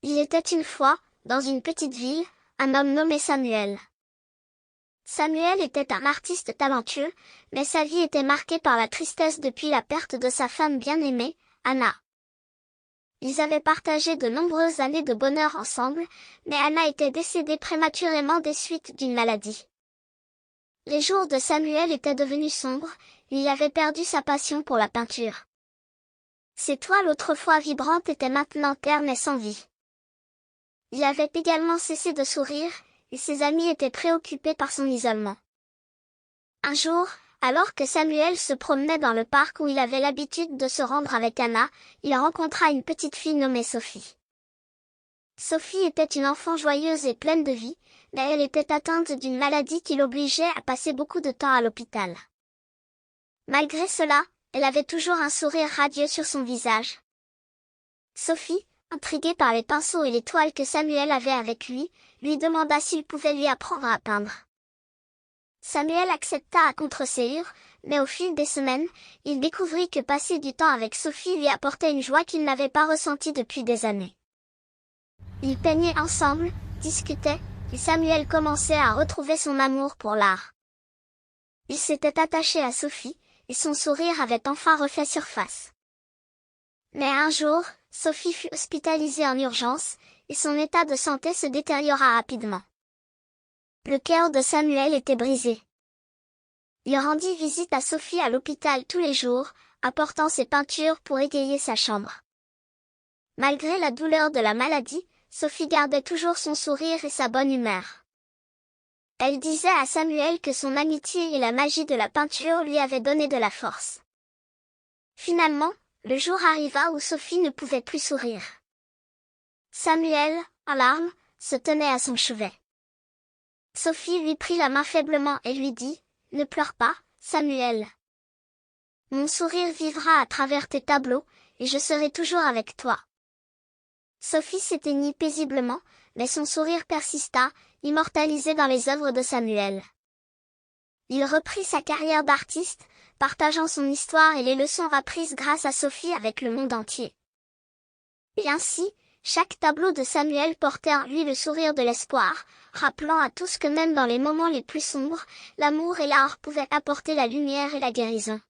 Il était une fois, dans une petite ville, un homme nommé Samuel. Samuel était un artiste talentueux, mais sa vie était marquée par la tristesse depuis la perte de sa femme bien-aimée, Anna. Ils avaient partagé de nombreuses années de bonheur ensemble, mais Anna était décédée prématurément des suites d'une maladie. Les jours de Samuel étaient devenus sombres, il avait perdu sa passion pour la peinture. Ses toiles autrefois vibrantes étaient maintenant ternes et sans vie. Il avait également cessé de sourire, et ses amis étaient préoccupés par son isolement. Un jour, alors que Samuel se promenait dans le parc où il avait l'habitude de se rendre avec Anna, il rencontra une petite fille nommée Sophie. Sophie était une enfant joyeuse et pleine de vie, mais elle était atteinte d'une maladie qui l'obligeait à passer beaucoup de temps à l'hôpital. Malgré cela, elle avait toujours un sourire radieux sur son visage. Sophie, intriguée par les pinceaux et les toiles que Samuel avait avec lui demanda s'il pouvait lui apprendre à peindre. Samuel accepta à contre-ségur, mais au fil des semaines, il découvrit que passer du temps avec Sophie lui apportait une joie qu'il n'avait pas ressentie depuis des années. Ils peignaient ensemble, discutaient, et Samuel commençait à retrouver son amour pour l'art. Il s'était attaché à Sophie, et son sourire avait enfin refait surface. Mais un jour, Sophie fut hospitalisée en urgence, et son état de santé se détériora rapidement. Le cœur de Samuel était brisé. Il rendit visite à Sophie à l'hôpital tous les jours, apportant ses peintures pour égayer sa chambre. Malgré la douleur de la maladie, Sophie gardait toujours son sourire et sa bonne humeur. Elle disait à Samuel que son amitié et la magie de la peinture lui avaient donné de la force. Finalement, le jour arriva où Sophie ne pouvait plus sourire. Samuel, en larmes, se tenait à son chevet. Sophie lui prit la main faiblement et lui dit, « Ne pleure pas, Samuel. Mon sourire vivra à travers tes tableaux, et je serai toujours avec toi. » Sophie s'éteignit paisiblement, mais son sourire persista, immortalisé dans les œuvres de Samuel. Il reprit sa carrière d'artiste, partageant son histoire et les leçons apprises grâce à Sophie avec le monde entier. Et ainsi, chaque tableau de Samuel portait en lui le sourire de l'espoir, rappelant à tous que même dans les moments les plus sombres, l'amour et l'art pouvaient apporter la lumière et la guérison.